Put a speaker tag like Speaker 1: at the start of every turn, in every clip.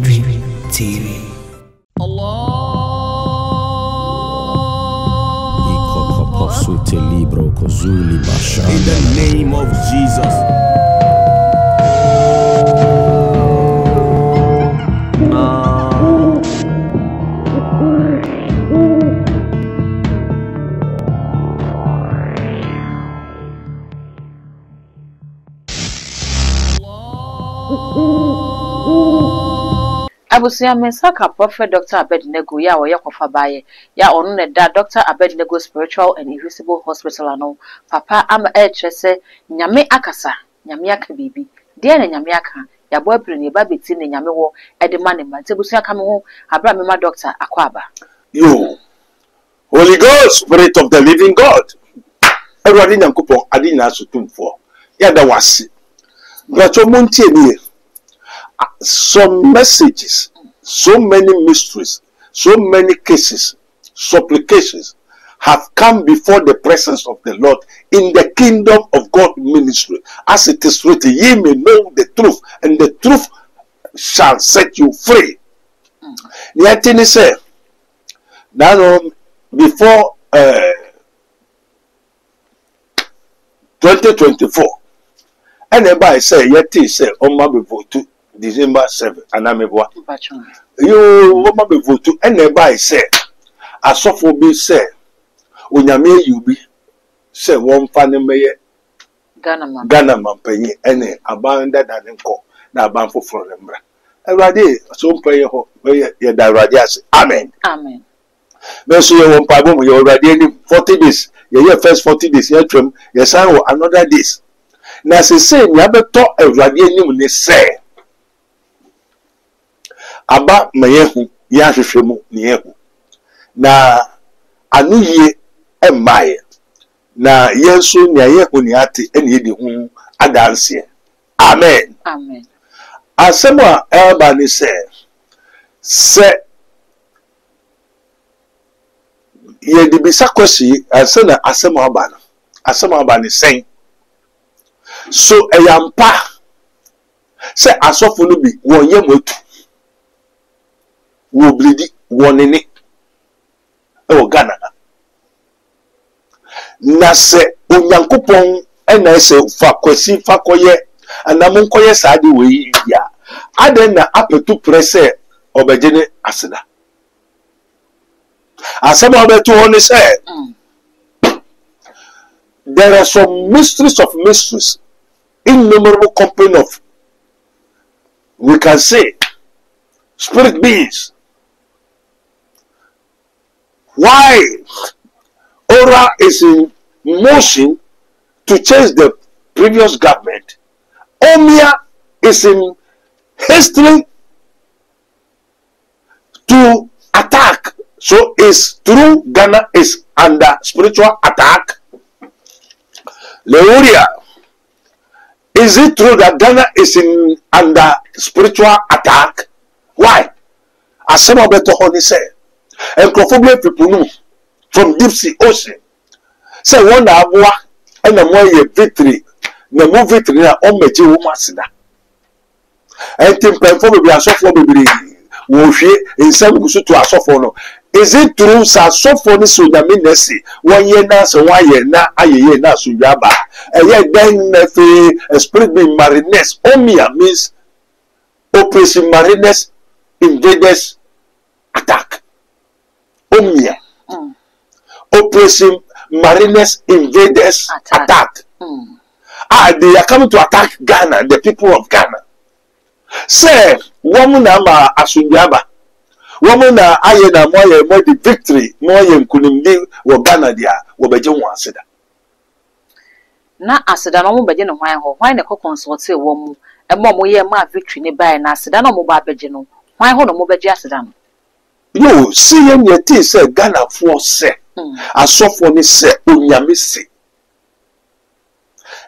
Speaker 1: Ministry TV.
Speaker 2: In the name of Jesus.
Speaker 3: Abusia Mensaka Prophet Dr. Abednego ya oye kofa baye ya onu ne da Dr. Abednego Spiritual and Invisible Hospital ano papa ama chese nyame akasa nyame aka bibi de na nyame aka ya bo abiri ne ba beti ne nyame wo edema ne man tebusia ka me ho abra me ma doctor akwaba
Speaker 4: yo Holy Ghost, Spirit of the living God. Everybody nyankopon adi na sotumfo ya da wase gracho montie ni some messages, so many mysteries, so many cases, supplications have come before the presence of the Lord in the kingdom of God ministry. As it is written, ye may know the truth, and the truth shall set you free. Yetini say, now before 2024, and everybody say, yeti say, on my vote December 7, and I'm a boy. You want to vote to anybody say, a soft be say, when you you be say one funny mayor Ghana Mampenny, any abandoned and call now bound for Florembra. Everybody, so pray your radias. Amen.
Speaker 3: Amen.
Speaker 4: Then you won't problem you already 40 days. Your first 40 days, your trim, your son or another days. Now, say, you have a talk of radianium, they say. Aba mayehu ya hwehwemu ne yehu na anu ye emmaye na yenso ne yehu ne ate ene yedi hu adanse amen
Speaker 3: amen
Speaker 4: asema eba ni se ye di bisa kwesi asena asema aba ni sen so eyampa se asofo no bi won ye motu wo blidi wonene e Ghana na se onyankopon ena ese fa kwesi fa koye anam nkoye saade we ya aden na apetu presse obegene aseda asema obetu oni say there are some mysteries of mysteries, innumerable company of, we can say, spirit beings. Why Ora is in motion to change the previous government, Omia is in hastening to attack. So is true Ghana is under spiritual attack. Leuria, is it true that Ghana is under spiritual attack? Why? As some of the Tohoni said, and Crophobian people from deep sea ocean say one abua and a more victory, the more victory on Meji Womasida. And Tim Penfo be a soft baby, in some Gusu to a soft. Is it true that sophony Sudaminesi 1 year now, so 1 year now, a year now, Suyaba, and yet then a spirit being marines, Omia means Operation Marines Invaders Attack. Omia. Operation Marines Invaders Attack. They are coming to attack Ghana, the people of Ghana. Say, woman ama Asuyaba. Woman aye na moye more the victory moye nkunimdi wo Ghana dia wo beje ho aseda
Speaker 3: na aseda no mo beje no hwan na ko consult wo mu e mo ye ma victory ne bai na aseda no mo ba beje no hwan ho no mo beje aseda no
Speaker 4: yo see yen yeti say Ghana for say asofo ni say onyame se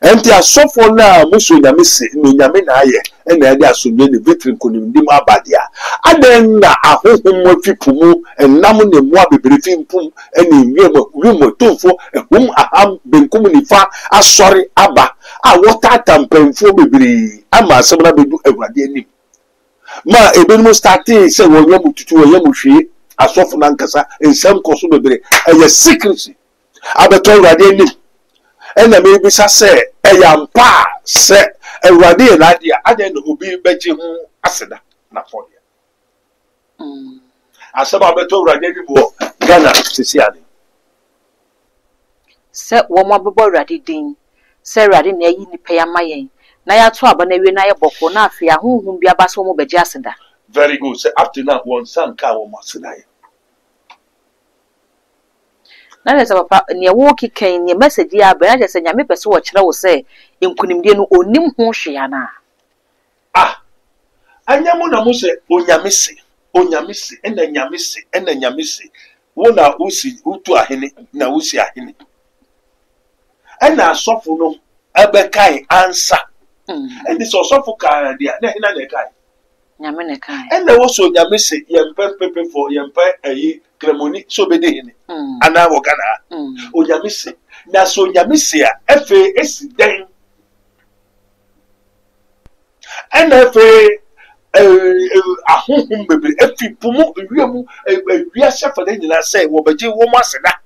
Speaker 4: enti asofo na muso nyame se no nyame na aye na ade asomye ne victory nkunimdi ma abadia aden na ahohom afipu mu enam ne mo abebrefin pum ene wiemo tonfo ehum aham benkum nifa asori aba a wota tampanfo bebre ama asem na bedu awurade anim Ma ebinom starting say wo yam tutu wo yam hwie asofo nankasa ensem koso bebre eye secrecy abeto urade anim ena me bisa say eyampa say urade na dia ade no obi beje ho aseda na for dia asaba abeto urade anim wo Ghana sisi ade
Speaker 3: se wo mo bebo urade din se urade na yi nipa ya mayen na ya to aba na we na ye boko na afia honhum bia ba so mo beje aseda.
Speaker 4: Very good. Say up to now one son ka wo maseda ye
Speaker 3: na le papa ne wo kikan ne message ya ba na se nyame pese wo kire wo se enkunimdie no onim ho hwe ya na
Speaker 4: anyamu na mo se onyame se ena nyame se wo na usi utu ahene na usi ahene ena asofo no ebekai ansa and this asofo ka dia na hina na kai
Speaker 3: nyame ne kai
Speaker 4: ena wo so nyame se yempe pepe for yempe ayi kremoni so be de hene ana wo kana onyame se na so nyame se a efe esi den ena efe ahonhom bebre efi pumu wiemu wiase fa de nyina say wo beje wo mo aseda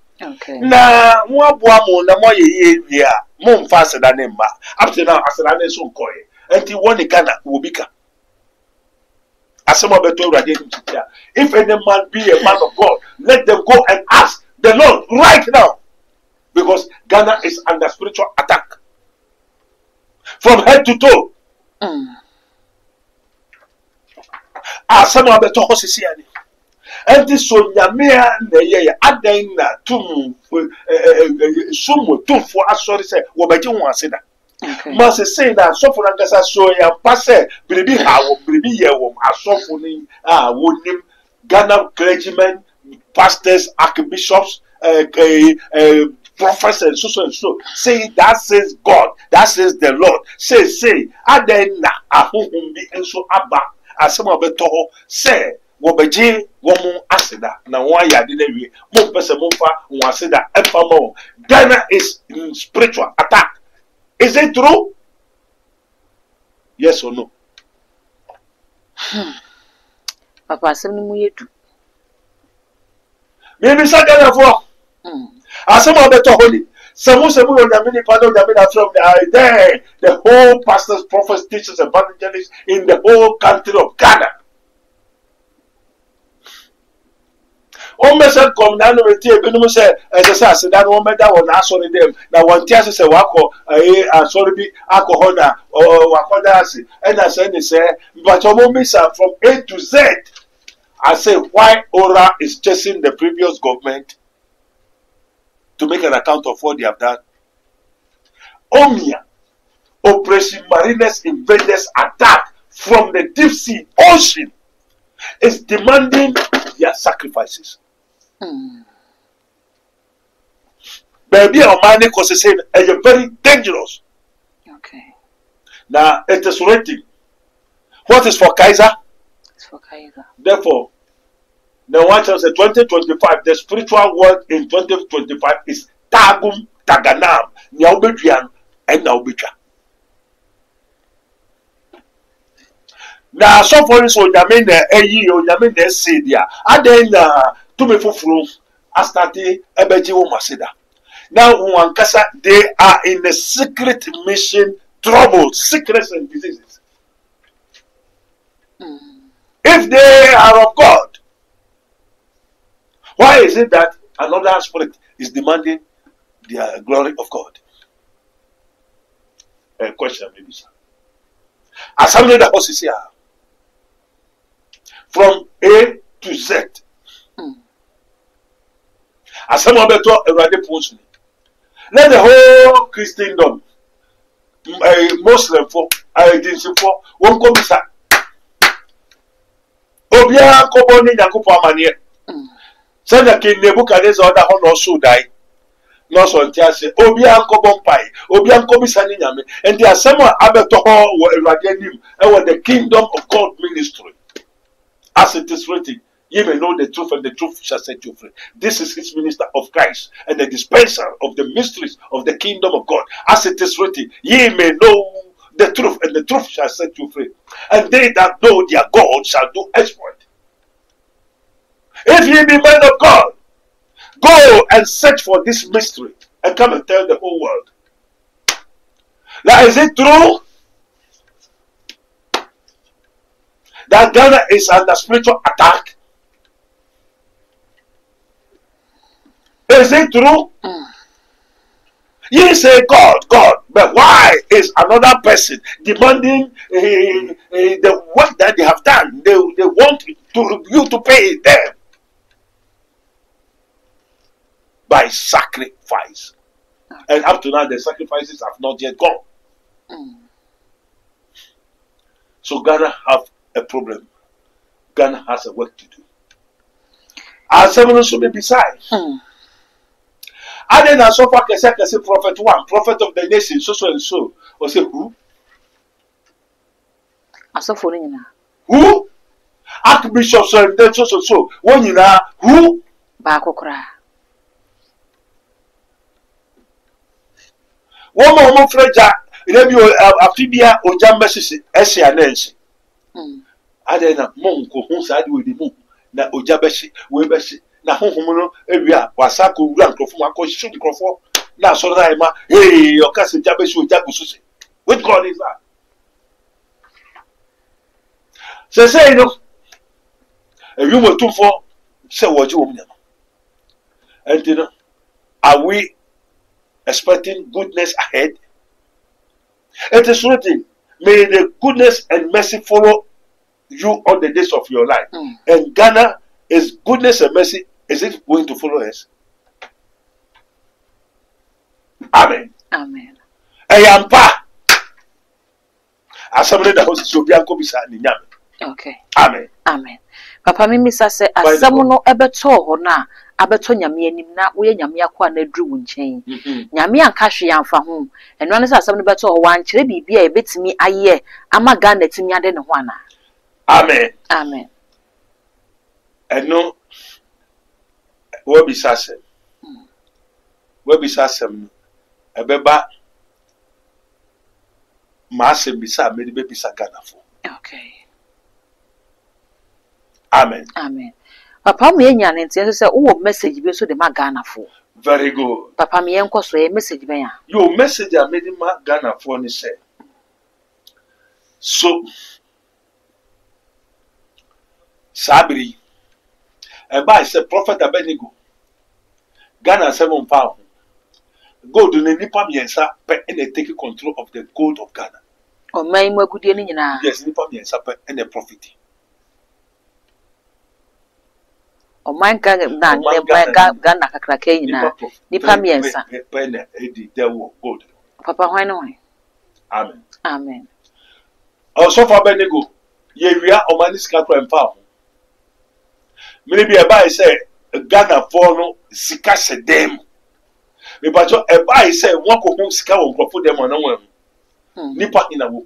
Speaker 4: na mo aboa mo na mo ye wi a mo mfa aseda ne mma up to now aseda ne so nkoye enti woni Ghana wo bika asema beto urade ntia if any man be a man of God let them go and ask the Lord right now because Ghana is under spiritual attack from head to toe asema beto hosisi ani enti so nyamea na ye adan na tum sumo tumfo asori se wo beje ho aseda ma se say na asofo na nkasa so ya pase biribi hawo biribi ye wo asofo ni wonim Ghana clergymen pastors archbishops prophets and so say that says God that says the Lord say adan na ahohom bi enso aba asema beto ho say wo beje wo mu aseda na wo ayade na wie mo pese mo fa wo aseda efa mo Ghana is in spiritual attack. Is it true? Yes or no?
Speaker 3: Papa asem ni mu yedu
Speaker 4: Maybe sa Ghana for asema beto holy Semu on the mini panel from there the whole pastors, prophets, teachers, evangelists in the whole country of Ghana. O message come na no reti ebinom say esese aseda no meda won asori dem na won ti asese wako asori bi alcohol na wakoda ase and I say but omo misa from A to Z. I say why Ora is chasing the previous government to make an account of what they have done. Omia, Operation Marines Invaders attack from the deep sea ocean is demanding their sacrifices. Baby, our money is saying very dangerous.
Speaker 3: Okay.
Speaker 4: Now it is rating. What is for Kaiser?
Speaker 3: It's for Kaiser.
Speaker 4: Therefore, the one chance 2025, the spiritual world in 2025 is Tagum Taganam, Niaubedrian, and Naubitra. Now, so for instance, Yamina, Yamina, Sedia, and then to me for fruit, Astati, Ebeji, Masida. Now, Wankasa, they are in a secret mission, trouble, sickness, and diseases. If they are of God, why is it that another spirit is demanding the glory of God? A question, maybe, sir. Assembly the horses here. From A to Z. Assembly beto erade ponsu. Let the whole Christendom, Muslim for, agency for, won't come inside. Obia koboni nyakupo amanie. Send King Nebuchadnezzar other one also die. No so ntiase. Obia kobon pai. Obia kobisa ni nyame. And the assembly abeto ho wo erade nim. E the kingdom of God ministry. As it is written, ye may know the truth and the truth shall set you free. This is his minister of Christ and the dispenser of the mysteries of the kingdom of God. As it is written, ye may know the truth, and the truth shall set you free. And they that know their God shall do exploit. If ye be men of God, go and search for this mystery and come and tell the whole world. Now, is it true that Ghana is under spiritual attack? Is it true? You say God, God, but why is another person demanding the work that they have done? They want you to pay them by sacrifice. And up to now, the sacrifices have not yet gone. So Ghana have a problem. Ghana has a work to do. As someone should be beside. And then I saw prophet 1, prophet of the nation, so and so. Or say who? Who? Archbishop so and so. One you know who?
Speaker 3: Bakokra.
Speaker 4: One more freja. Maybe Afibia or Jambassi, Essianensi. And then a monk who side with the moon. Na Ojabeshi, Webeshi, na Homono, Evia, Wasaku, Rankrofuma, Shun Crofo, Na Soraima, hey, your cousin Jabeshi, Jabususi. Which God is that? So say, you know, if you were 2-4, say what you want. And you know, are we expecting goodness ahead? It is written, may the goodness and mercy follow you all the days of your life. And Ghana is goodness and mercy. Is it going to follow us? Amen.
Speaker 3: Amen.
Speaker 4: Ayampa. Assembly the host should be
Speaker 3: okay.
Speaker 4: Amen.
Speaker 3: Amen. Papa Mimi say asamuno ebeto na abeto nyame anim na wo nyame akwa na dru wo nchen nyame anka hwe yamfa ho eno ne say asamuno beto ho wan kire bibia e betimi aye ama Ghana timi ade ne ho ana.
Speaker 4: Amen.
Speaker 3: Amen.
Speaker 4: Eno wo bisasem. Wo bisasem ebeba ma se bisa me be bisa Ghana fo.
Speaker 3: Okay.
Speaker 4: Amen.
Speaker 3: Amen. Papa me nya ne ntia say wo message be so de ma Ghana fo.
Speaker 4: Very good.
Speaker 3: Papa me enko so e message be ya.
Speaker 4: Your message a me ma Ghana fo ni say. So Sabri eba is a prophet Abednego. Ghana 7 pound. Gold ne nipa miensa pe ene take control of the gold of Ghana.
Speaker 3: O mai mu agudie ni nyina.
Speaker 4: Yes, nipa miensa pe ene profit.
Speaker 3: O man ka na ne Ghana kakra ka nyina. Nipa miensa.
Speaker 4: Pe ene edi dewo gold.
Speaker 3: Papa hwan no hwan.
Speaker 4: Amen.
Speaker 3: Amen.
Speaker 4: Also for Abednego, ye wia o mani sika kra mfa. Maybe eba say Ghana for no sika sedem. Me bacho eba say won ko hu sika won krofo dem na won. Nipa ina wo.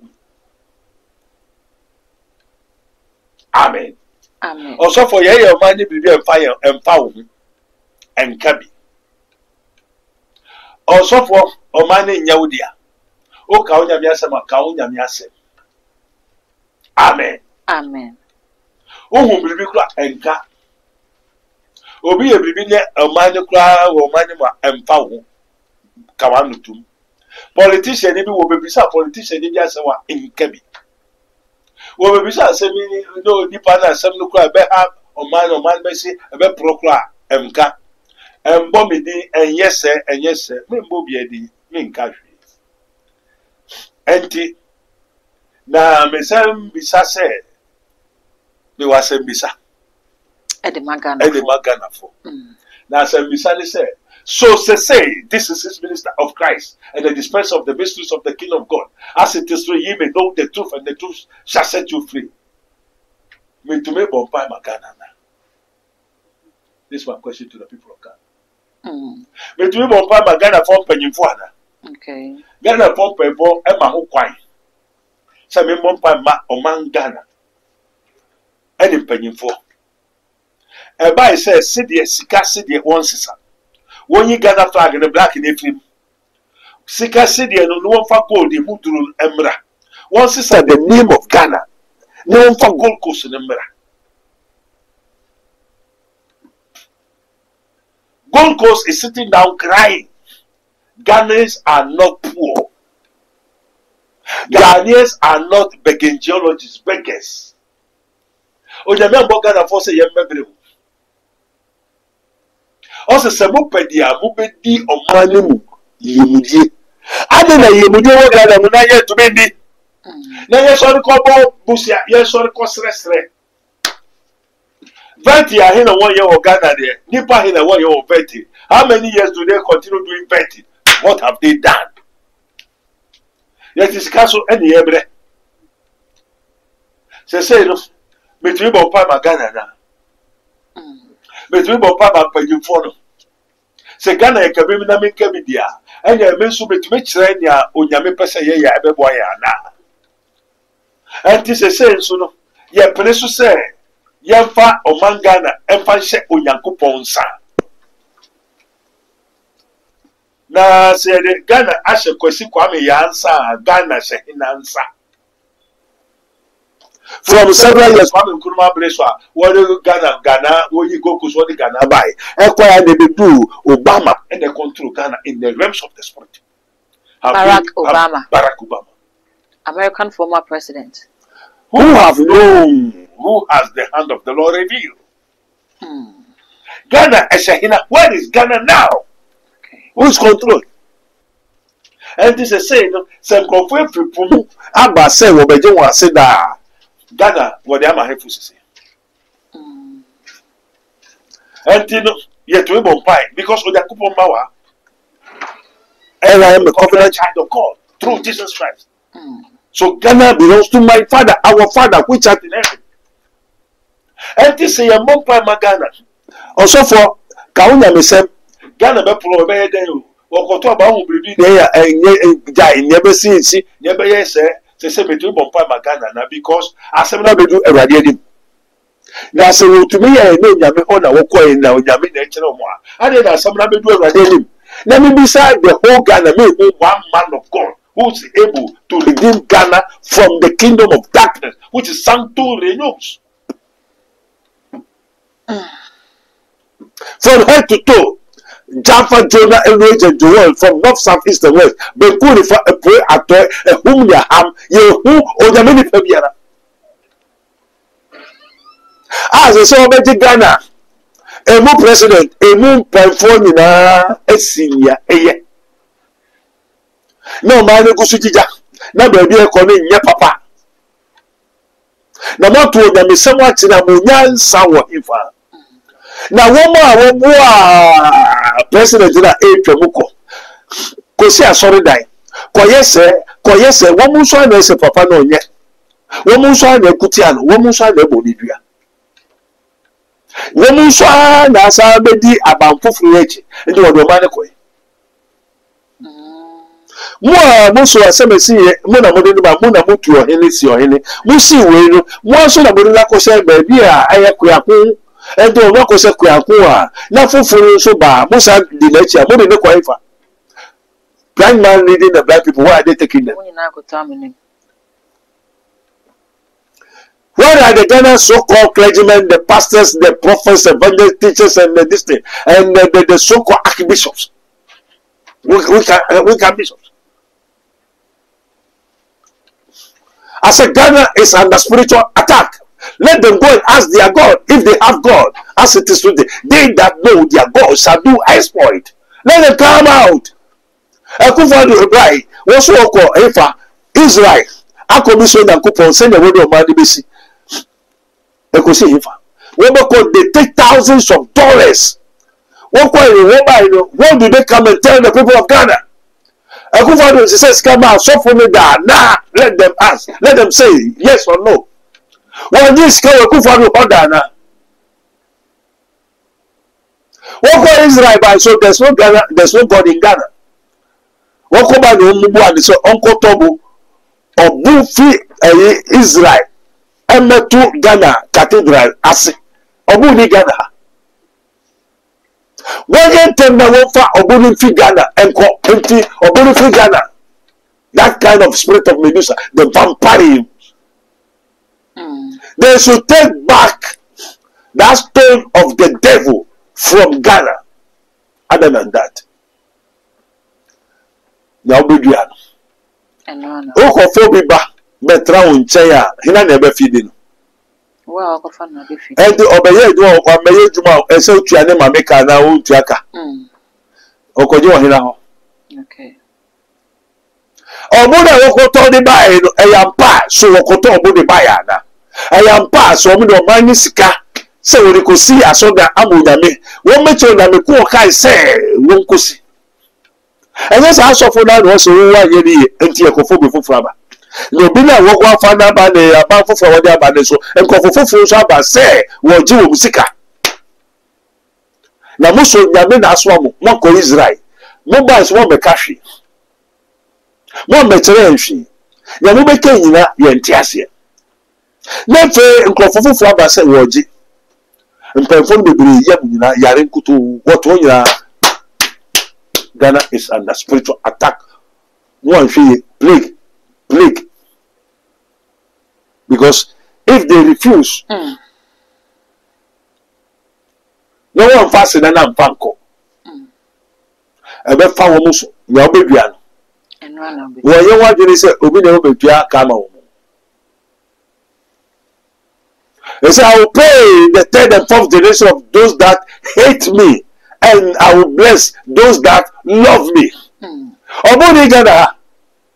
Speaker 4: Amen.
Speaker 3: Amen.
Speaker 4: Also for ye mani bibi emfa wo enka bi. Also for o mani nyawdia. O ka onya mi asema ka onya mi asem. Amen.
Speaker 3: Amen.
Speaker 4: Ohun bibi kura enka. Obi e bibi ne amane kura wo mane ma emfa wo kawanutum. Politician ni bi wo bebisa politician ni bi asewa enka bi. Wo bebisa asemi no nipa na asem no kura be ha oman be si be prokura emka. Embo mi di enyese me mbo bi edi me nka hwe. Enti na mesem bisa se me wasem bisa
Speaker 3: Ede magana
Speaker 4: for. Now sem bisa ni say so say this is his minister of Christ and the dispenser of the mysteries of the kingdom of God, as it is written, ye may know the truth and the truth shall set you free. Me to me bompai magana na. This is my question to the people of Ghana. Me to me bompai magana for penyimfo ana.
Speaker 3: Okay.
Speaker 4: Ghana for penyimfo e ma ho kwan. Say me bompai ma oman Ghana. Any penyimfo. Eba say sidie sika sidie won sisa. Won yi Ghana flag in the black in the film. Sika sidie no won fa gold e muduru emra. once is at the name of Ghana, no one for Gold Coast in the Gold Coast is sitting down crying. Ghanaians are not poor. Ghanaians are not begging geologists, beggars. Onyame Ghana for say yemmebre. Also semopedia mubedi omanimu yemudie. Ade na yemudie wo Ghana mu na ye to bendi. Na ye sorry ko bo busia, ye sorry ko sresre. Venti ahe na 1 year of Ghana there. Nipa ahe na 1 year of venti. How many years do they continue doing venti? What have they done? Yet is castle any ebre. Say no. Between Bopa Ghana now. Between Bopa Payufono. Say Ghana a cabina make media. And you may submit which rania on Yame Pesa ya Ebeboya now. And this is saying so. Ye Penesu say, Yamfa or Mangana, and Fanche on Yankuponsa. Na said Ghana Asha Kwesi Kwame Yansa, Ghana Shehinansa. From several years, Kwame Nkrumah Breswa, what Ghana, when you go to what Ghana buy, and they do Obama and they control Ghana in the realms of the spirit.
Speaker 3: Barack Obama.
Speaker 4: Barack Obama.
Speaker 3: American former president.
Speaker 4: Who have known, who has the hand of the Lord revealed. Ghana Eshahina, where is Ghana now? Who is control? And this is saying, some confirmed people, Abba say, Obejo was said that Ghana, what they are my helpful to say. And you know, yet we won't buy because of the coupon power. And I am a covenant child of God through Jesus Christ. So Ghana belongs to my Father, our Father, which art in heaven. And this is a monk by Ghana. Also for Kauna Mesem. Ghana be pro be dey o okoto ba hu bibi dey ja never see never yes say me to bompa Ghana na because asem na be do awade adim na say to me ya no nyame ho na wokọ na nyame na ekere mo a ade na asem na be do awade adim na me beside the whole Ghana me one man of God who is able to redeem Ghana from the kingdom of darkness, which is Sancto Renos. From head to toe, Jaffa, Jonah, Enrage, and Joel, from north, south, east, and west. Bekuri for a prayer at a whom they ham, ye who or the many Fabiana. As a so about Ghana, a new president, a new performing a senior, a year. No man go sujija, na baby a calling ya papa. Na not to them is somewhat in a munyan sour ifa. Na woman president na Tremuko. Kosi asori dai. Koyese woman so na se papa no nye. Woman so na kutiano, woman so na bonidua. Woman so na sa bedi abanfufuru echi. Ndi wodo man koy. Mo so asemesi mo na modenu ba mo na motu ohene si ohene. Mo si we no, mo so na modenu akose ba bi a ayekuyakun. Endo no kose kuyakun a na fufuru so ba mo sa di na chi a mo ne ko ifa. Blind man leading the blind people, why are they taking them? Where are the Ghana so-called clergymen, the pastors, the prophets, evangelists, teachers, and this thing, and the so-called archbishops? We can bishops. I said Ghana is under spiritual attack. Let them go and ask their God, if they have God, as it is today. They that know their God shall do exploit. Let them come out. Akufo-Addo reply, also call Efa Israel. Akomiso na kupon send the word of man besi. Ekosi Efa. What they take thousands of dollars. What do they come and tell the people of Ghana? Akufo-Addo says, come out, so for me that nah, let them ask, let them say yes or no. Well, this guy Akufo-Addo order now. What call Israel by so there's no Ghana, there's no God in Ghana. What call by the Mubu and so Uncle Tobu or Bufi Israel Emetu Ghana Cathedral Asi Obuni Ghana. When you tell me what for Obuni Ghana and empty Obuni Ghana, That kind of spirit of Medusa, the vampire. They should take back that stone of the devil from Ghana. Other than that, now be Diana. Okofobi ba betra uncheya hina na ebe feeding.
Speaker 3: Well, go find na be feeding.
Speaker 4: And obeye do obeye juma ese otua ne mameka na otuaka. Okoje wo hina ho.
Speaker 3: Okay.
Speaker 4: Omo na wokoto de bae no eyampa so wokoto omo de bae ana. Eyampa so omo de mani sika se wo rikosi asoga amonyame. Wo mecho na me ku kai se wo nkosi. Enye sa asofo na no so wo aye ni enti ekofobi fofraba. No bi na wo kwa fa na ba ne aba fofro wo de aba ne so enkofofofo so aba se wo ji wo musika. Na mo so nyame na aso amo mo ko Israel. Mo ba so mo be kahwe. Mo metere nhwe. Ya mo be ka nyina ye ntiase. Na fe enkofofofo aba se wo ji. Mpemfo bebre ya nyina yare nkuto woto nyina. Ghana is under spiritual attack. One plague. Because if they refuse, no one fasting and I'm fanko. Ebe fa wo muso, na obedua no.
Speaker 3: Enwa na obe.
Speaker 4: Wo ye wa dwene se obi na obedua kama wo. They say I will pay the third and fourth generation of those that hate me, and I will bless those that love me. Obodi Ghana,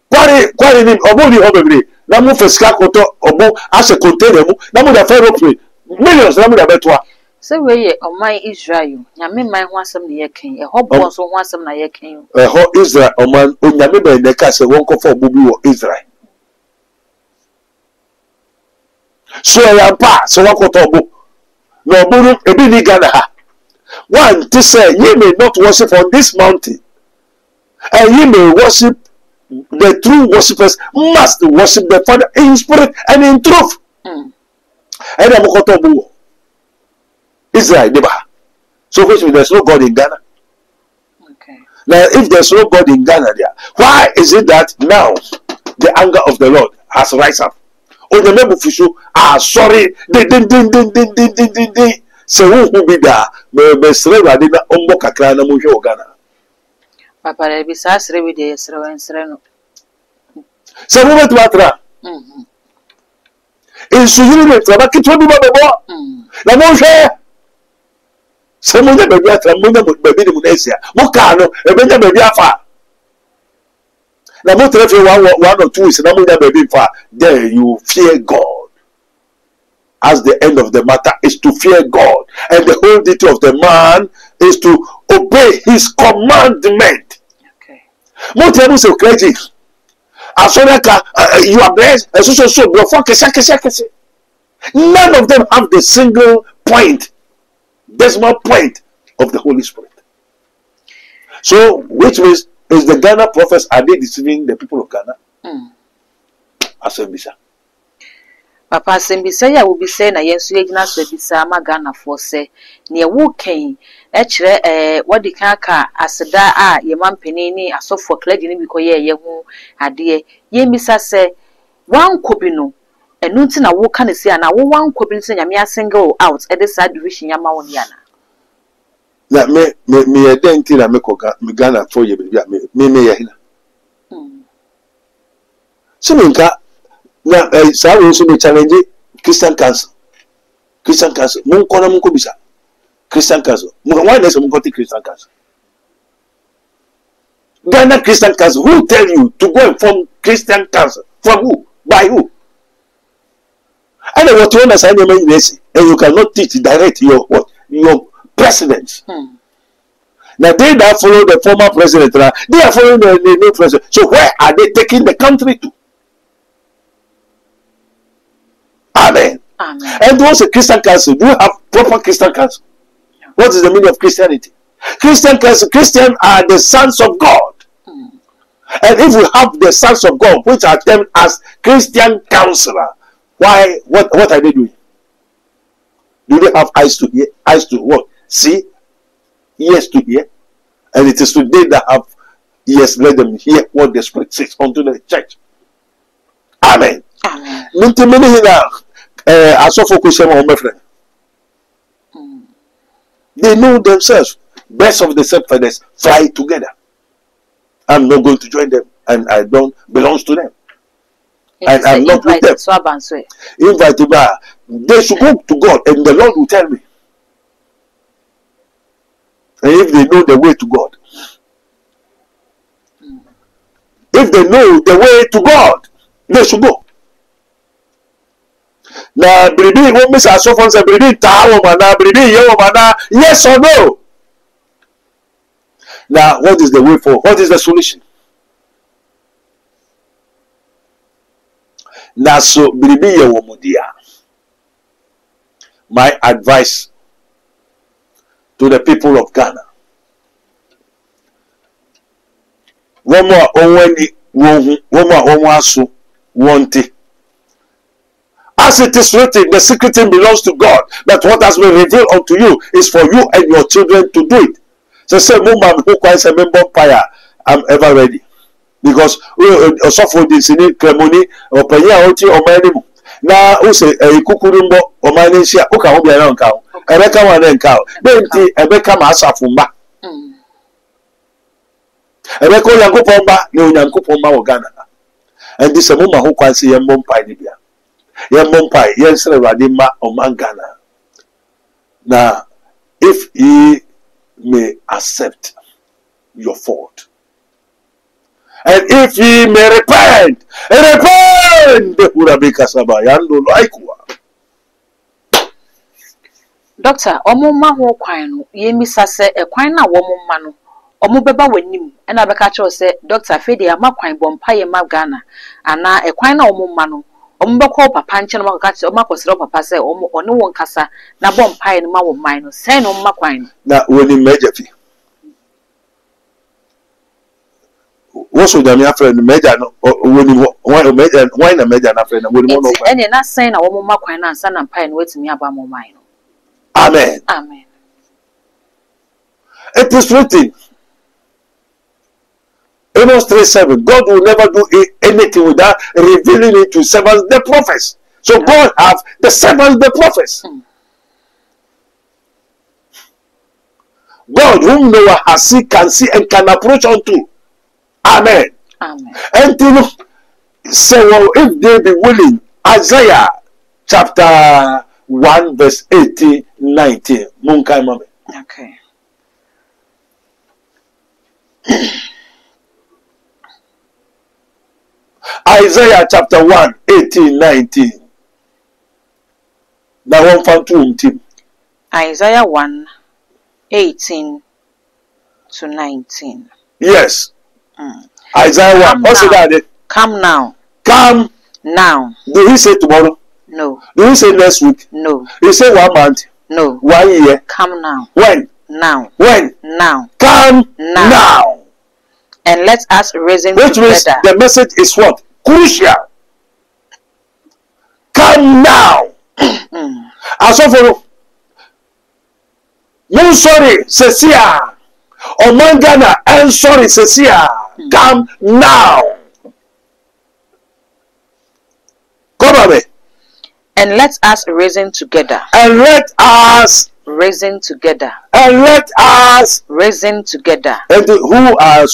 Speaker 4: kwari ni obodi obebre. Na mu feska koto obo ase container mu. Na mu da aeroplane millions na mu da betwa.
Speaker 3: Se we ye oman Israel, nyame man ho asem na ye ken. E ho bo so ho asem na ye ken.
Speaker 4: Ho Israel oman onyame be ne ka se won ko fo obo bi wo Israel. So ya pa so wakoto obo. No obo ebi ni Ghana ha. One to say ye may not worship on this mountain, and ye may worship the true worshippers must worship the Father in spirit and in truth. And I'm going Israel, never. So which means there's no God in Ghana.
Speaker 3: Okay.
Speaker 4: Now, if there's no God in Ghana there, why is it that now the anger of the Lord has risen up? Oh, the member official are sorry. Ding. Se who be there, me sre rade na ombo kakra na mo hwe Ghana.
Speaker 3: Papa le bi sa sre bi de sre no.
Speaker 4: Se mo metu atra. Insuyiri le traba kitwa bi babo. Na mo hwe. Se mo nya bebi atra, mo nya bebi ni mo na esia. Mo ka no, e be nya bebi afa. Na mo trefe one or two weeks na mo nya bebi fa. There you fear God. As the end of the matter is to fear God, and the whole duty of the man is to obey his commandment.
Speaker 3: Okay.
Speaker 4: Most people say crazy. You are blessed. None of them have the single point, decimal point of the Holy Spirit. So, which means is the Ghana prophets, are they deceiving the people of Ghana? Asembisa.
Speaker 3: Papa sembisa ya will be saying na yensu yegina so bisa ma Ghana for say ne wo ken e kire wodi kan ka aseda a ye mampeni ni asofo clergy ni biko ye hu ade ye misa se wan kobi no enu nti na wo kan si ana wo wan kobi nti nyame a single out e de sa division yama won yana
Speaker 4: na me ye den ti na me koka me Ghana for ye bia me ye hina siminka na sa wo so me challenge Christian Council mun kono mun ko bisa Christian Council mun why there's mun go to Christian Council Ghana Christian Council who tell you to go and form Christian Council from who by who and what you understand and you cannot teach direct your presidents. Now they that follow the former president they are following the new president, so where are they taking the country to? Amen. And what's a Christian Council? Do you have proper Christian Council? What is the meaning of Christianity? Christian Council, Christians are the sons of God. And if we have the sons of God, which are termed as Christian counselor, why? What are they doing? Do they have eyes to hear? Eyes to what? See? Ears to hear? And it is today that have Yes, let them hear what the Spirit says unto the church. Amen.
Speaker 3: Amen.
Speaker 4: They know themselves. Best of the same feathers fly together. I'm not going to join them, and I don't belong to them. And I'm not with them. Invite them. They should go to God, and the Lord will tell me. And if they know the way to God, if they know the way to God, they should go. Now, Bribi, what Miss Asofon said, Bribi, Tahomana, Bribi, Yomana, yes or no? Now, what is the way forward? What is the solution? Now, so Bribi, Yomodia. My advice to the people of Ghana. One more want it. As it is written, the secret thing belongs to God. But what has been revealed unto you is for you and your children to do it. So say, Mumma, who quite a member fire, I'm ever ready. Because we suffer this in Cremoni or Paya or Manimo. Now, who say a Kukurumbo or Malaysia, who can be around cow, a Becca one and cow, then a Becca Massa Fumba. A Becca Yankupomba, no Yankupomba or Ghana. And this a Mumma who quite see a Mumpai Libya. Yamompai, yes, Radima or Mangana. Now, if ye may accept your fault, and if ye may repent,
Speaker 3: Doctor, Omuma ho kwan, ye misa se e kwan na womuma no. Omo beba wanim, e na beka cho se Doctor Fede ama kwan bompa ye ma Ghana, ana e kwan na womuma no. Ombako papa nche no makati omakosiro papa se ono won kasa na bompa no ma wo man no say no makwan
Speaker 4: na woni meja fi wo so da me afre no meja no woni why na meja na afre na woni mo no
Speaker 3: kwa ene na say na wo makwan na ansa na mpa no wetimi aba mo man no.
Speaker 4: Amen.
Speaker 3: Amen.
Speaker 4: It is written Amos 3:7. God will never do anything without revealing it to servants, the prophets. So God have the servants, the prophets. God, whom Noah has seen, can see, and can approach unto. Amen.
Speaker 3: Amen.
Speaker 4: And to say, well, if they be willing, Isaiah chapter 1, verse 18, 19. Munkai mame.
Speaker 3: Okay.
Speaker 4: Isaiah chapter 1, 18, 19. Now one found two team.
Speaker 3: Isaiah 1, 18 to 19.
Speaker 4: Yes. Isaiah 1. What's that?
Speaker 3: Come now.
Speaker 4: Come
Speaker 3: now.
Speaker 4: Do he say tomorrow?
Speaker 3: No.
Speaker 4: Do he say next week?
Speaker 3: No.
Speaker 4: He say 1 month?
Speaker 3: No.
Speaker 4: 1 year?
Speaker 3: Come now.
Speaker 4: When?
Speaker 3: Now.
Speaker 4: When?
Speaker 3: Now.
Speaker 4: Come now.
Speaker 3: And let us reason
Speaker 4: which
Speaker 3: together.
Speaker 4: Means the message is what? Crucial. Come now. As of for no sorry, Cecia. Or Mangana, and sorry, Cecia. Come now. Come on.
Speaker 3: And let us reason together.
Speaker 4: And let us
Speaker 3: reason together.
Speaker 4: And let us
Speaker 3: reason together.
Speaker 4: And who are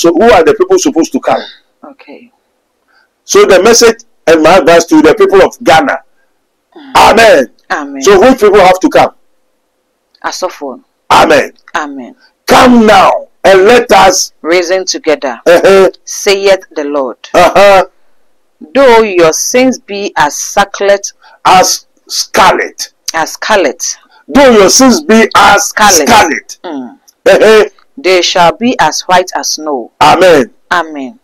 Speaker 4: the people supposed to come?
Speaker 3: Okay.
Speaker 4: So the message and my advice to the people of Ghana. Amen.
Speaker 3: Amen.
Speaker 4: So which people have to come?
Speaker 3: Asofo.
Speaker 4: Amen.
Speaker 3: Amen.
Speaker 4: Come now and let us
Speaker 3: reason together. Saith the Lord. Though your sins be as scarlet,
Speaker 4: as scarlet. Though your sins be as scarlet.
Speaker 3: They shall be as white as snow.
Speaker 4: Amen.
Speaker 3: Amen.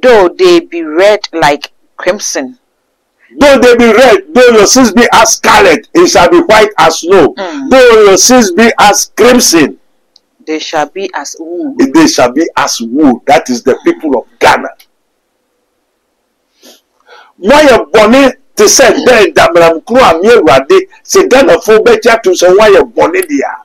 Speaker 3: Though they be red like crimson.
Speaker 4: Though they be red, though your sins be as scarlet, it shall be white as snow. Though your sins be as crimson,
Speaker 3: they shall be as wool.
Speaker 4: They shall be as wool. That is the people of Ghana. Why bonnet to say then that Madam Kua Mirade say Ghana for better to say why bonnet there.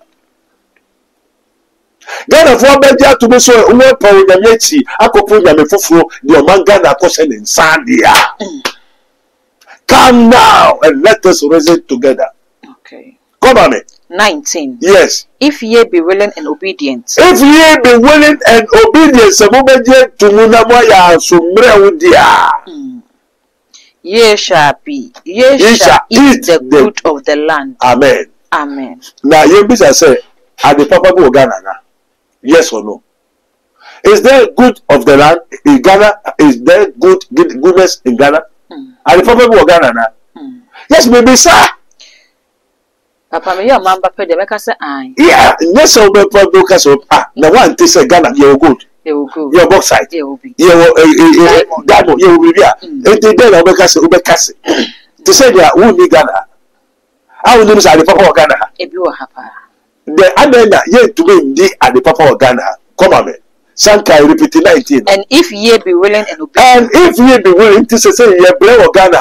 Speaker 4: Ghana for Bedia to be so weapon Yamechi, Akopu Yamefufro, the Omanga Kosen in Sandia. Come now and let us reason together.
Speaker 3: Okay.
Speaker 4: Come on it.
Speaker 3: 19.
Speaker 4: Yes.
Speaker 3: If ye be willing and obedient.
Speaker 4: If ye be willing and obedient, Samubeje to Munamoya Sumreudia.
Speaker 3: Ye shall be. Ye shall eat the good of the land.
Speaker 4: Amen.
Speaker 3: Amen.
Speaker 4: Now, you be say, are the Papa go Ghana now? Yes or no? Is there good of the land in Ghana? Is there goodness in Ghana? Are the Papa go Ghana now? Yes, maybe, sir.
Speaker 3: Papa, me your man Papa, they make us say, aye.
Speaker 4: Yeah, yes, so be because of the one to say Ghana, you're good.
Speaker 3: They will go.
Speaker 4: Your box side.
Speaker 3: They will be.
Speaker 4: You diamond. You will be here. If they don't, Ubekasi. To say they won't be Ghana. I will lose at the Papa of Ghana.
Speaker 3: If you are happy.
Speaker 4: The Amena yet to be at the Papa of Ghana. Come on, Sankai repeat 19.
Speaker 3: And if ye be willing and obedient.
Speaker 4: And if ye be willing to say, ye brave of Ghana,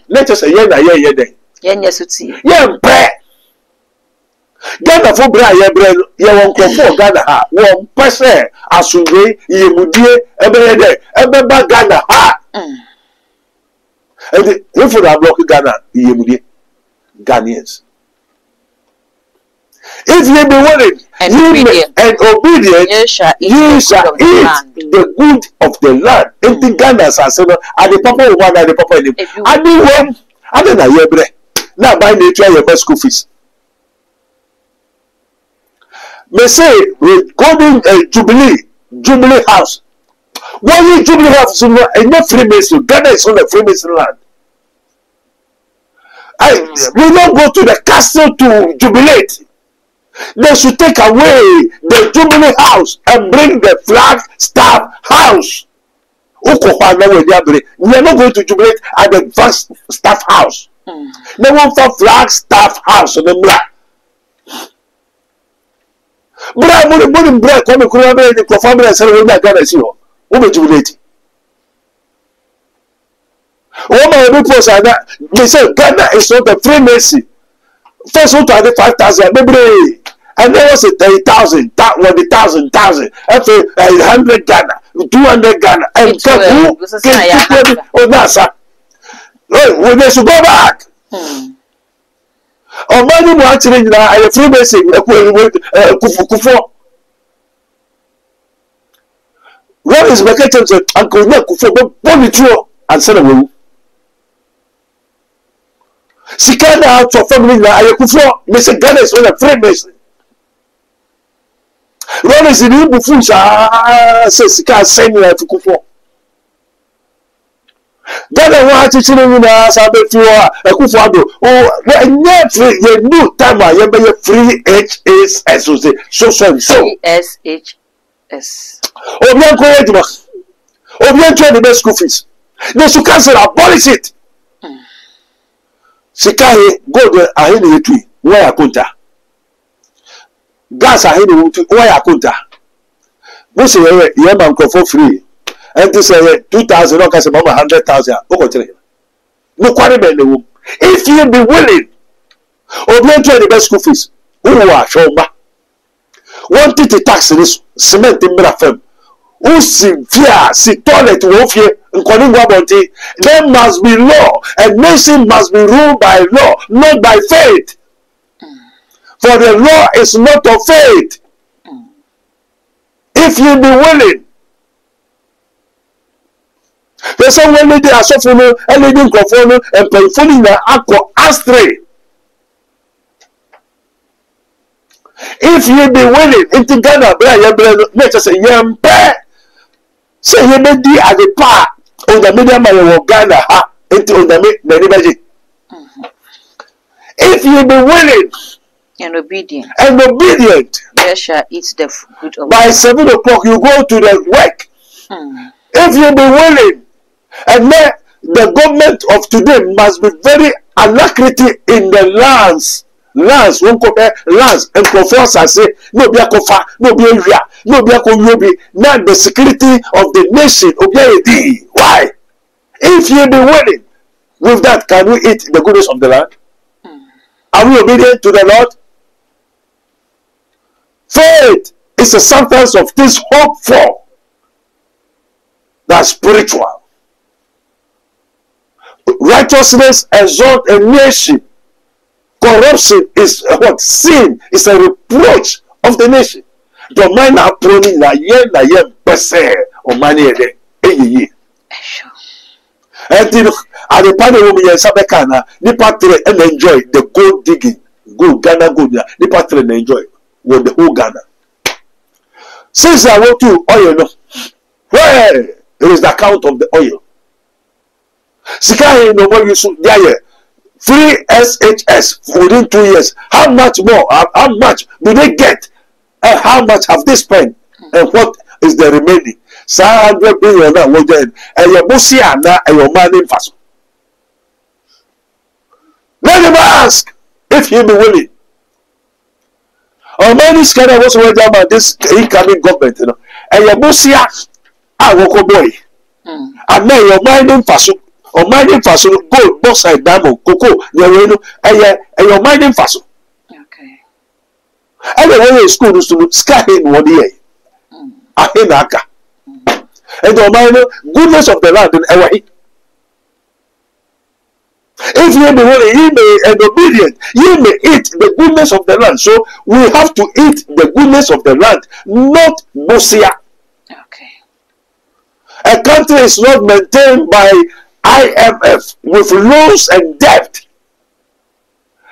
Speaker 4: let us say, ye day.
Speaker 3: Yes,
Speaker 4: Ye pray. Ghana for bra ye won for Ghana one person asundwe ye mudie ebe Ghana and if you block Ghana ye mudie Ghanaians. If ye be willing and obedient, ye shall eat the good of the land. If the Ghana are saying, and the Papa one and the Papa in him, and the one, I don't know ye bre. Now by nature your best school fees. Me say with golden Jubilee House. When you Jubilee House is not Freemason, Ghana is on the Freemason land. We don't go to the castle to jubilate. They should take away the Jubilee House and bring the Flagstaff House. We are not going to jubilate at the Flagstaff House. They want for Flagstaff House on the black. Bra money bra come the family and say we Ghana see you. Who be jubilate? Woman people say that they say Ghana is not a Freemason. First one to have 5,000, maybe, and then was 30,000, 1,000, 100 Ghana, 200 Ghana, and who oh NASA. When they should go back. Or money more actually a Freemason Kufo. What is Makatem Uncle Kufo Bonnie True and Senator? Sikana out for family Kufo, Mr. Ghana is on a Freemason. What is the new buffoons? Says Sika send you to Kufo. Ghana want to see you now, Sabefua, Kufado. Oh, you new time I am free HSS, so.
Speaker 3: SHS.
Speaker 4: Oh, we are going to the best school fees. They should cancel, abolish it. Sikahi, go to Ahini tree, where I kunta. Gas Ahini, where I kunta. Who say, Yaman for free. And this 2,000, no, 100,000. No quarterback. If you be willing, or going to the best school fees, who are Shoma? Wanted to tax this cement in Mirafem. Who see fear, see toilet, wolf here, and calling Wabonti. There must be law, and nation must be ruled by law, not by faith. For the law is not of faith. If you be willing, there's someone they are suffering and they didn't conform and performing the aqua astray. If you be willing, into Ghana, let us say, say you may be at the part on the medium of Ghana, into on the magic. If you be willing
Speaker 3: and obedient,
Speaker 4: they
Speaker 3: shall eat the good of
Speaker 4: by 7 o'clock, you go to the work. If you be willing, and then the government of today must be very alacrity in the lands. Lands, won't compare lands and conforce and say, no be a kofa, no be a ria, no be a koyobi. Now the security of the nation, obey. Why? If you be willing, with that, can we eat the goodness of the land? Are we obedient to the Lord? Faith is a substance of things hoped for. That's spiritual. Righteousness exalts a nation. Corruption is what? Sin is a reproach of the nation. The man are prone na ye pese o mani ede eyi. And then at the part of women sabeka na nipa tre and enjoy the gold digging, gold Ghana gold ya nipa tre and enjoy with the whole Ghana. Since I want to oil no, where is the account of the oil? Sika no more use there. Free SHS within 2 years. How much more? How much do they get? And how much have they spent? And what is the remaining? 100 billion na wojen. And your bossy and your man in fast. Let him ask if he be willing. Or many scattered was away down this incoming government, you know. And your bossy woko boy. And then your mind in fast. Or mining faso gold, bauxite, diamond, cocoa, and your mining faso.
Speaker 3: Okay.
Speaker 4: And the way school is to sky in 1 year. Ahinaka. And the mining goodness of the land in Ewahi. If you be willing, you may and obedient, you may eat the goodness of the land. So we have to eat the goodness of the land, not Bosia.
Speaker 3: Okay.
Speaker 4: A country is not maintained by IMF with loans and debt.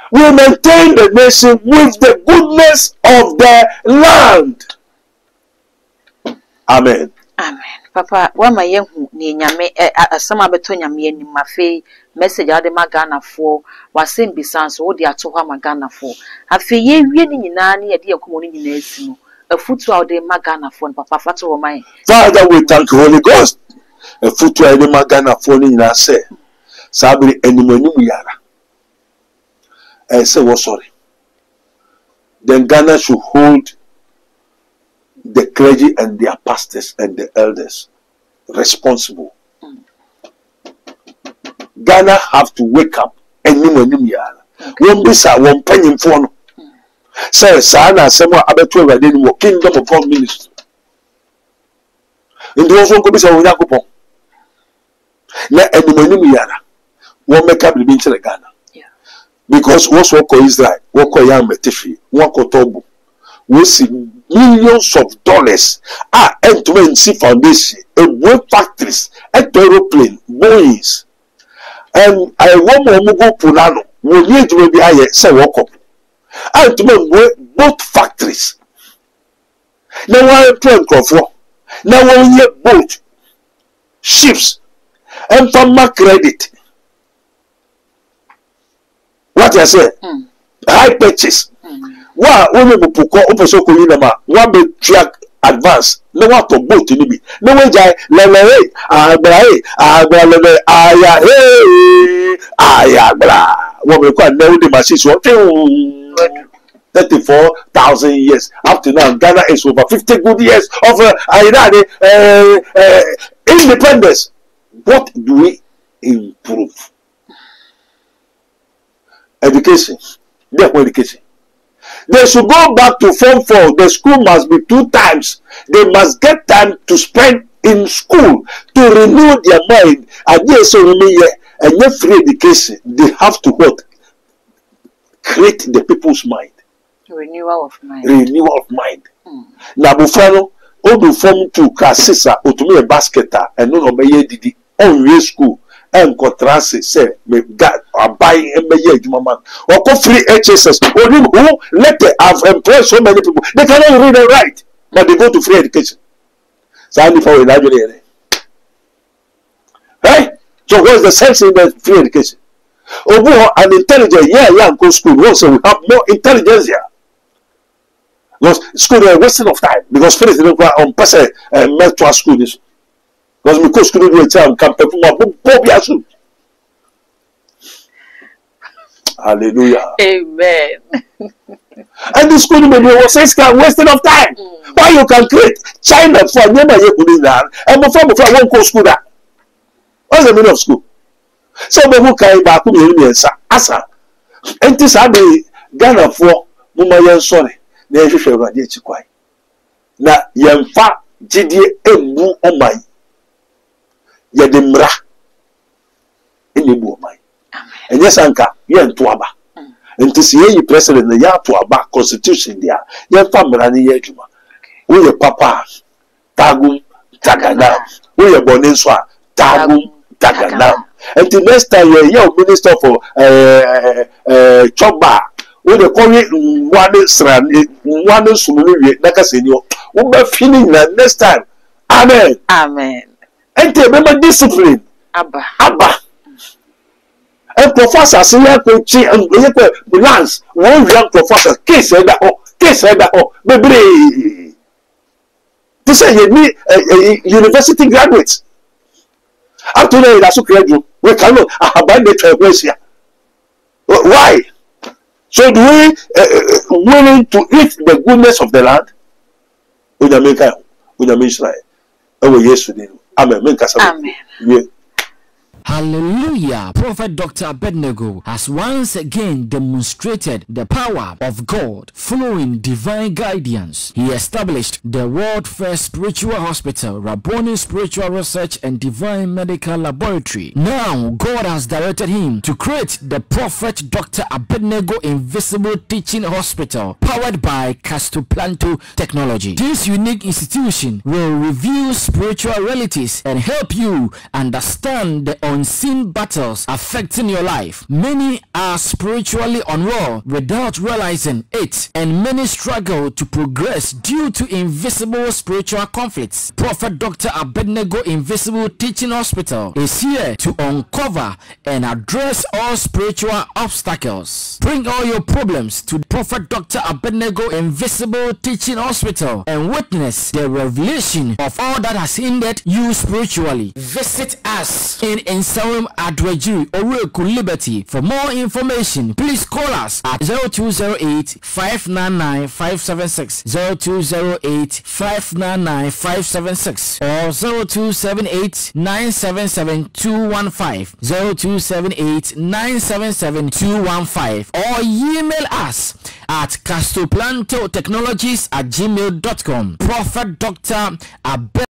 Speaker 4: We maintain the nation with the goodness of the land. Amen.
Speaker 3: Amen. Papa, wama yehu ni nyame asama beto nyame ni mafe message ade magana fo wasem bisanso wo de ato ha magana fo afi ye wie ni nyina ne ye de yakomo ni nyina asi no afutu a wo de magana fo papa fato wo man.
Speaker 4: Father, we thank you, Holy Ghost. A foot I demand Ghana phone in I say, Sabri and Yara. I say, well, sorry. Then Ghana should hold the clergy and their pastors and the elders responsible. Ghana have to wake up and Yara. One bisa, one penny phone. Say, Sana, someone about 12 in kingdom of God ministry. In those one could be so Yakopo. Na enumenu yara won make up the Ghana.
Speaker 3: Yeah.
Speaker 4: Because what's what Israel, what yam metifi, what tobo. We see millions of dollars and to NC Foundation, a factories, and aeroplane, Boeings. And I want more go Pulano, we need to be higher, say walk up. And to both factories. Now I plan for now we need boat, ships. And from my credit, what I say, high purchase. Wa women will put up in the one big track advance. No one to boat to me. No way, Jai, Lele, Ayabla. What we call now the machines 34,000 years. Up to now, Ghana is over 50 good years of independence. What do we improve? Education. Therefore, education. They should go back to Form 4. The school must be 2 times. They must get time to spend in school to renew their mind. And yes, and yet free education. They have to what? Create the people's mind.
Speaker 3: Renewal of mind.
Speaker 4: Renewal of mind. Now, Bufano, all the Form 2 classes are to me a basketer and no obey didi. On your school and contrast say me God are buying a year man or free HSS or who let they have employed so many people they cannot read and write but they go to free education. So I for hey, so what's the sense in the free education? Oh, an intelligent go school so we have more intelligence here. Because school is a wasting of time because first they don't go on person mental school this. Because we could do a child can perform a book. Hallelujah.
Speaker 3: Amen.
Speaker 4: And the school maybe was wasting of time. Why you can create China for never you could do that and before I won't go school that. What's the meaning of school? So who can back to me asa. And this are the Ghana for Mumayan sorry. They should have a na yɛmfa gyidie embu ɔman yɛde mmra enebu ɔman ɛnyɛ sanka yɛnto aba nti sɛ yɛyi president na yɛato aba constitution dia yɛmfa mmra ne yɛ adwuma woyɛ papa tagum tagana woyɛ bɔne nso a tagum tagana nti next time yɛ minister for choba wo de kɔwe nwane srane nwane sumunu wie na kasa ni wo ba feeling na next time amen enti be discipline
Speaker 3: abba
Speaker 4: and professor ya ko chi and ye ko balance one real professor case that bebre to say you need university graduates up to now that's graduate we cannot abandon the tribes. Why? So do we willing to eat the goodness of the land? Unyameka Israel. Amen. Amen.
Speaker 1: Hallelujah. Prophet Dr. Abednego has once again demonstrated the power of God following divine guidance. He established the world first spiritual hospital, Rabboni Spiritual Research and Divine Medical Laboratory. Now, God has directed him to create the Prophet Dr. Abednego Invisible Teaching Hospital, powered by Castoplanto Technology. This unique institution will reveal spiritual realities and help you understand the unseen battles affecting your life. Many are spiritually unwell without realizing it, and many struggle to progress due to invisible spiritual conflicts. Prophet Dr. Abednego Invisible Teaching Hospital is here to uncover and address all spiritual obstacles. Bring all your problems to Prophet Dr. Abednego Invisible Teaching Hospital and witness the revelation of all that has hindered you spiritually. Visit us in Nsawam Adwajiri, Oreku Liberty. For more information, please call us at 0208-599-576, 0208-599-576, or 0278-977-215, 0278-977-215, or email us at castoplantotechnologies@gmail.com. Prophet Dr. Abednego